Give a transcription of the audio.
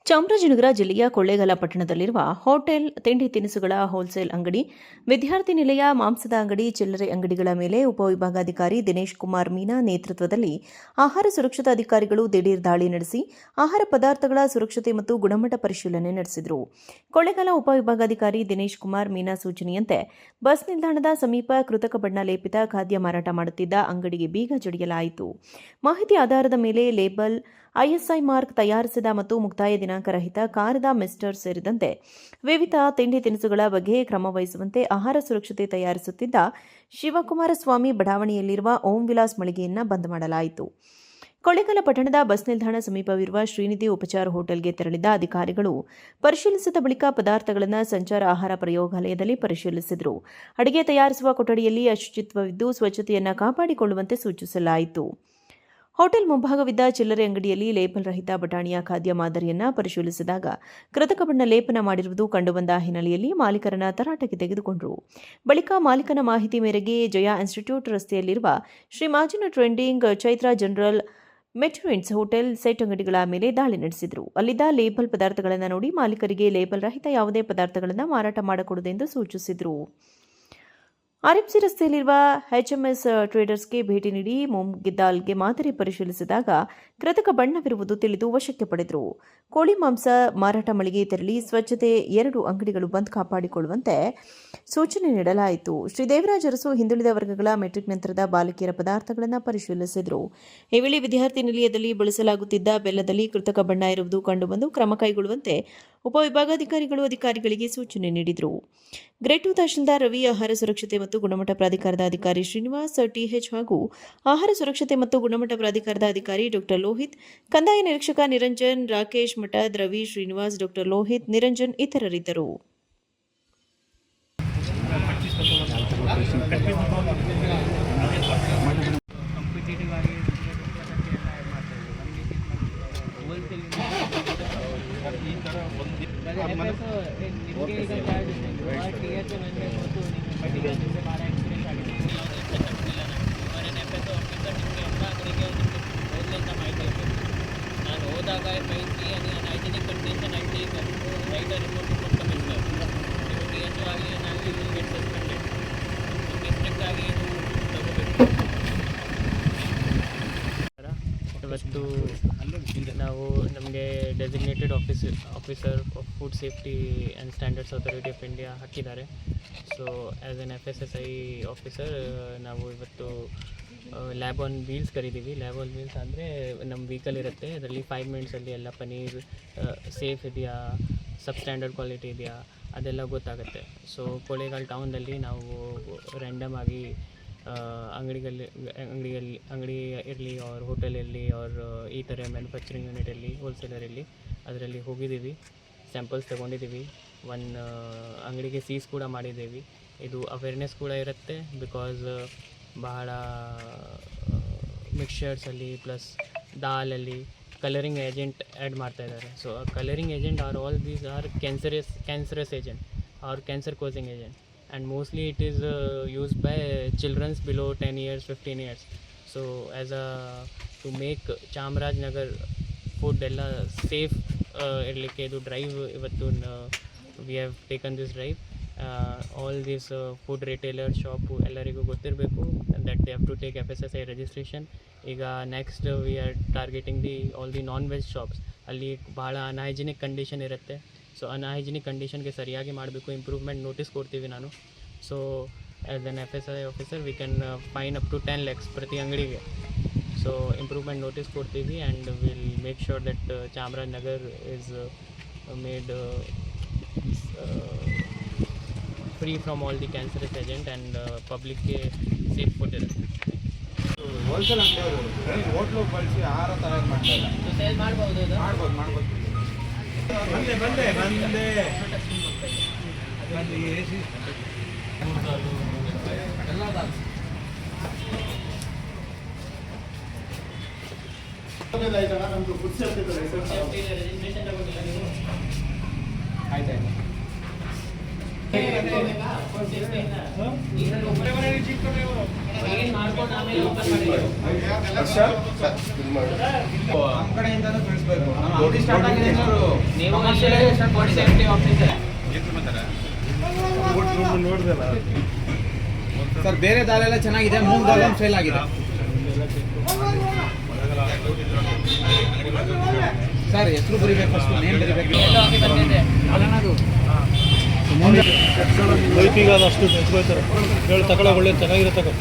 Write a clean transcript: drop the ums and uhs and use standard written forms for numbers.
ಚಾಮರಾಜನಗರ ಜಿಲ್ಲೆಯ ಕೊಳ್ಳೇಗಾಲ ಪಟ್ಟಣದಲ್ಲಿರುವ ಹೋಟೆಲ್, ತಿಂಡಿ ತಿನಿಸುಗಳ ಹೋಲ್ಸೇಲ್ ಅಂಗಡಿ, ವಿದ್ಯಾರ್ಥಿ ನಿಲಯ, ಮಾಂಸದ ಅಂಗಡಿ, ಚಿಲ್ಲರೆ ಅಂಗಡಿಗಳ ಮೇಲೆ ಉಪವಿಭಾಗಾಧಿಕಾರಿ ದಿನೇಶ್ ಕುಮಾರ್ ಮೀನಾ ನೇತೃತ್ವದಲ್ಲಿ ಆಹಾರ ಸುರಕ್ಷತಾ ಅಧಿಕಾರಿಗಳು ದಿಢೀರ್ ದಾಳಿ ನಡೆಸಿ ಆಹಾರ ಪದಾರ್ಥಗಳ ಸುರಕ್ಷತೆ ಮತ್ತು ಗುಣಮಟ್ಟ ಪರಿಶೀಲನೆ ನಡೆಸಿದರು. ಕೊಳ್ಳೇಗಾಲ ಉಪವಿಭಾಗಾಧಿಕಾರಿ ದಿನೇಶ್ ಕುಮಾರ್ ಮೀನಾ ಸೂಚನೆಯಂತೆ ಬಸ್ ನಿಲ್ದಾಣದ ಸಮೀಪ ಕೃತಕ ಬಣ್ಣ ಲೇಪಿತ ಖಾದ್ಯ ಮಾರಾಟ ಮಾಡುತ್ತಿದ್ದ ಅಂಗಡಿಗೆ ಬೀಗ ಜಡಿಯಲಾಯಿತು. ಮಾಹಿತಿ ಆಧಾರದ ಮೇಲೆ ಲೇಬಲ್, ಐಎಸ್ಐ ಮಾರ್ಕ್ ತಯಾರಿಸಿದ ಮತ್ತು ಮುಕ್ತಾಯ ದಿನಾಂಕ ರಹಿತ ಕಾರದ ಮಿಸ್ಟರ್ ಸೇರಿದಂತೆ ವಿವಿಧ ತಿಂಡಿ ತಿನಿಸುಗಳ ಬಗ್ಗೆ ಕ್ರಮ ವಹಿಸುವಂತೆ ಆಹಾರ ಸುರಕ್ಷತೆ ತಯಾರಿಸುತ್ತಿದ್ದ ಶಿವಕುಮಾರಸ್ವಾಮಿ ಬಡಾವಣೆಯಲ್ಲಿರುವ ಓಂ ವಿಲಾಸ್ ಮಳಿಗೆಯನ್ನು ಬಂದ್ ಮಾಡಲಾಯಿತು. ಕೊಳ್ಳೇಗಾಲ ಪಟ್ಟಣದ ಬಸ್ ನಿಲ್ದಾಣ ಸಮೀಪವಿರುವ ಶ್ರೀನಿಧಿ ಉಪಚಾರ ಹೋಟೆಲ್ಗೆ ತೆರಳಿದ ಅಧಿಕಾರಿಗಳು ಪರಿಶೀಲಿಸಿದ ಬಳಿಕ ಪದಾರ್ಥಗಳನ್ನು ಸಂಚಾರ ಆಹಾರ ಪ್ರಯೋಗಾಲಯದಲ್ಲಿ ಪರಿಶೀಲಿಸಿದರು. ಅಡುಗೆ ತಯಾರಿಸುವ ಕೊಠಡಿಯಲ್ಲಿ ಅಶುಚಿತ್ವವಿದ್ದು ಸ್ವಚ್ಛತೆಯನ್ನು ಕಾಪಾಡಿಕೊಳ್ಳುವಂತೆ ಸೂಚಿಸಲಾಯಿತು. ಹೋಟೆಲ್ ಮುಂಭಾಗವಿದ್ದ ಚಿಲ್ಲರೆ ಅಂಗಡಿಯಲ್ಲಿ ಲೇಬಲ್ ರಹಿತ ಬಟಾಣಿಯ ಖಾದ್ಯ ಮಾದರಿಯನ್ನು ಪರಿಶೀಲಿಸಿದಾಗ ಕೃತಕ ಬಣ್ಣ ಲೇಪನ ಮಾಡಿರುವುದು ಕಂಡುಬಂದ ಹಿನ್ನೆಲೆಯಲ್ಲಿ ಮಾಲೀಕರನ್ನ ತರಾಟೆಗೆ ತೆಗೆದುಕೊಂಡರು. ಬಳಿಕ ಮಾಲೀಕನ ಮಾಹಿತಿ ಮೇರೆಗೆ ಜಯಾ ಇನ್ಸ್ಟಿಟ್ಯೂಟ್ ರಸ್ತೆಯಲ್ಲಿರುವ ಶ್ರೀ ಮಾಜಿನ ಟ್ರೆಂಡಿಂಗ್, ಚೈತ್ರ ಜನರಲ್, ಮೆಟುರಿನ್ಸ್ ಹೋಟೆಲ್ ಸೆಟ್ ಅಂಗಡಿಗಳ ಮೇಲೆ ದಾಳಿ ನಡೆಸಿದರು. ಅಲ್ಲಿದ್ದ ಲೇಬಲ್ ಪದಾರ್ಥಗಳನ್ನು ನೋಡಿ ಮಾಲೀಕರಿಗೆ ಲೇಬಲ್ ರಹಿತ ಯಾವುದೇ ಪದಾರ್ಥಗಳನ್ನು ಮಾರಾಟ ಮಾಡಕೂಡದೆಂದು ಸೂಚಿಸಿದರು. ಆರ್ಎಂಸಿ ರಸ್ತೆಯಲ್ಲಿರುವ ಎಚ್ಎಂಎಸ್ ಟ್ರೇಡರ್ಸ್ಗೆ ಭೇಟಿ ನೀಡಿ ಮೂಂಗಿದ್ದಾಲ್ಗೆ ಮಾದರಿ ಪರಿಶೀಲಿಸಿದಾಗ ಕೃತಕ ಬಣ್ಣವಿರುವುದು ತಿಳಿದು ವಶಕ್ಕೆ ಪಡೆದರು. ಕೋಳಿ ಮಾಂಸ ಮಾರಾಟ ಮಳಿಗೆ ತೆರಳಿ ಸ್ವಚ್ಛತೆ 2 ಅಂಗಡಿಗಳು ಬಂದ್ ಕಾಪಾಡಿಕೊಳ್ಳುವಂತೆ ಸೂಚನೆ ನೀಡಲಾಯಿತು. ಶ್ರೀ ದೇವರಾಜ ಅರಸು ಹಿಂದುಳಿದ ವರ್ಗಗಳ ಮೆಟ್ರಿಕ್ ನಂತರದ ಬಾಲಕಿಯರ ಪದಾರ್ಥಗಳನ್ನು ಪರಿಶೀಲಿಸಿದರು. ಈ ವೇಳೆ ವಿದ್ಯಾರ್ಥಿ ನಿಲಯದಲ್ಲಿ ಬಳಸಲಾಗುತ್ತಿದ್ದ ಬೆಲ್ಲದಲ್ಲಿ ಕೃತಕ ಬಣ್ಣ ಇರುವುದು ಕಂಡುಬಂದು ಕ್ರಮ ಕೈಗೊಳ್ಳುವಂತೆ ಉಪವಿಭಾಗಾಧಿಕಾರಿಗಳು ಅಧಿಕಾರಿಗಳಿಗೆ ಸೂಚನೆ ನೀಡಿದರು. ಗ್ರೇಟ್ 2 ತಹಶೀಲ್ದಾರ್ ರವಿ, ಆಹಾರ ಸುರಕ್ಷತೆ ಮತ್ತು ಗುಣಮಟ್ಟ ಪ್ರಾಧಿಕಾರದ ಅಧಿಕಾರಿ ಶ್ರೀನಿವಾಸ್ ಟಿಎಚ್ ಹಾಗೂ ಆಹಾರ ಸುರಕ್ಷತೆ ಮತ್ತು ಗುಣಮಟ್ಟ ಪ್ರಾಧಿಕಾರದ ಅಧಿಕಾರಿ ಡಾ ಲೋಹಿತ್, ಕಂದಾಯ ನಿರೀಕ್ಷಕ ನಿರಂಜನ್, ರಾಕೇಶ್ ಮಠದ್, ರವಿ, ಶ್ರೀನಿವಾಸ್, ಡಾ ಲೋಹಿತ್, ನಿರಂಜನ್ ಇತರರಿದ್ದರು. ನಾನು ಹೋದಾಗ ಕಳಿಸಿ unhygienic condition I take right report to commissioner. ನೀವು ಟಿ ಎಚ್ ಆಗಿ ನಾನು ವಿಲ್ ಗೆಟ್ ಸಸ್ಪೆಂಡೆಡ್. ಸ್ಟ್ರಿಕ್ಟ್ ಆಗಿ ತಗೋಬೇಕು. ಇವತ್ತು ನಾವು ನಮಗೆ designated officer of food safety and standards authority of India ಹಾಕಿದ್ದಾರೆ. So as an FSSI officer ನಾವು ಇವತ್ತು ಲ್ಯಾಬ್ ಆನ್ ವೀಲ್ಸ್ ಕರೀತೀವಿ. ಲ್ಯಾಬ್ ಆನ್ ವೀಲ್ಸ್ ಅಂದರೆ ನಮ್ಮ ವೆಹಿಕಲ್ ಇರುತ್ತೆ, ಅದರಲ್ಲಿ 5 ಮಿನಿಟ್ಸಲ್ಲಿ ಎಲ್ಲ ಪನೀರ್ ಸೇಫ್ ಇದೆಯಾ, ಸಬ್ ಸ್ಟ್ಯಾಂಡರ್ಡ್ ಕ್ವಾಲಿಟಿ ಇದೆಯಾ ಅದೆಲ್ಲ ಗೊತ್ತಾಗುತ್ತೆ. ಸೊ ಕೊಳ್ಳೇಗಾಲ ಟೌನಲ್ಲಿ ನಾವು ರ್ಯಾಂಡಮ್ ಆಗಿ ಅಂಗಡಿ ಇರಲಿ ಅವ್ರ ಹೋಟೆಲ್ ಇರಲಿ ಅವ್ರ ಈ ಥರ ಮ್ಯಾನುಫ್ಯಾಕ್ಚರಿಂಗ್ ಯೂನಿಟ್ ಇರಲಿ, ಹೋಲ್ಸೇಲರ್ ಇರಲಿ, ಅದರಲ್ಲಿ ಹೋಗಿದ್ದೀವಿ, ಸ್ಯಾಂಪಲ್ಸ್ ತೊಗೊಂಡಿದ್ದೀವಿ. ಅಂಗಡಿಗೆ ಸೀಸ್ ಕೂಡ ಮಾಡಿದ್ದೀವಿ. ಇದು ಅವೇರ್ನೆಸ್ ಕೂಡ ಇರುತ್ತೆ. ಬಿಕಾಸ್ ಬಹಳ ಮಿಕ್ಸ್ಚರ್ಸಲ್ಲಿ ಪ್ಲಸ್ ದಾಲಲ್ಲಿ ಕಲರಿಂಗ್ ಏಜೆಂಟ್ ಆ್ಯಡ್ ಮಾಡ್ತಾಯಿದ್ದಾರೆ. So colouring agent all these are cancerous agent are cancer causing agent. And mostly it is used by children below 10 years, 15 years. So to make Chamarajanagar food ಎಲ್ಲ safe ಇರಲಿಕ್ಕೆ ಇದು drive ಇವತ್ತು we have taken this drive. All these food retailer shop ಎಲ್ಲರಿಗೂ ಗೊತ್ತಿರಬೇಕು that they have to take FSSI registration. ಈಗ next we are targeting all the non-veg shops. ಅಲ್ಲಿ ಭಾಳ unhygienic condition ಇರುತ್ತೆ. ಸೊ ಅನ್ಹೈಜಿನಿಕ್ ಕಂಡೀಷನ್ಗೆ ಸರಿಯಾಗಿ ಮಾಡಬೇಕು. ಇಂಪ್ರೂವ್ಮೆಂಟ್ ನೋಟಿಸ್ ಕೊಡ್ತೀವಿ ನಾನು. So as an FSSI officer we can fine up to 10 lakhs ಪ್ರತಿ ಅಂಗಡಿಗೆ. ಸೊ ಇಂಪ್ರೂವ್ಮೆಂಟ್ ನೋಟಿಸ್ ಕೊಡ್ತೀವಿ and will make sure that Chamarajanagar is made free from all the cancerous agent and ಪಬ್ಲಿಕ್ಗೆ safe food ಇರುತ್ತೆ. Wholesale ಅಂಗಡಿಯವರು hotel ಬಳಸಿ ಆಹಾರ ತಯಾರು ಮಾಡ್ತಾರೆ. ಸೇಲ್ ಮಾಡ್ಬೋದು ಮಾಡ್ಬೋದು ಬಂದೆ ನಮ್ದು ಫುಡ್ ಸೇಫ್ಟಿ ರಿಜಿಸ್ಟ್ರೇಷನ್ ತಗೊಂಡಿಲ್ಲ ನೀವು? ಆಯ್ತಾಯ್ತು. ಫುಡ್ ಸೇಫ್ಟಿ ನಮ್ಮ ಕಡೆಯಿಂದನೂ ತಿಳಿಸ್ಬೇಕು. ನಮ್ಮ ಅಂಗಡಿ ಸ್ಟಾರ್ಟ್ ಆಗಿದೆ ಅಂದ್ರು. ನೀವು ಫುಡ್ ಸೇಫ್ಟಿ ಆಫೀಸರ್ ಸರ್ ಬೇರೆ ದಾಲೆಲ್ಲ ಚೆನ್ನಾಗಿದೆ, ಮೂರು ದಾಲ್ ಒಂದು ಫೇಲ್ ಆಗಿದೆ ಸರ್. ಹೆಸರು ಬರಿಬೇಕು, ಫಸ್ಟ್ ನೇಮ್ ಬರಿಬೇಕು. ಬೈಕಿಗೆ ಅದು ಅಷ್ಟು ಹೆಚ್ಕೊಳ್ತಾರೆ ಹೇಳಿ ತಗೊಳ್ಳೋ ಒಳ್ಳೆ ಚೆನ್ನಾಗಿರೋ ತಗೋ.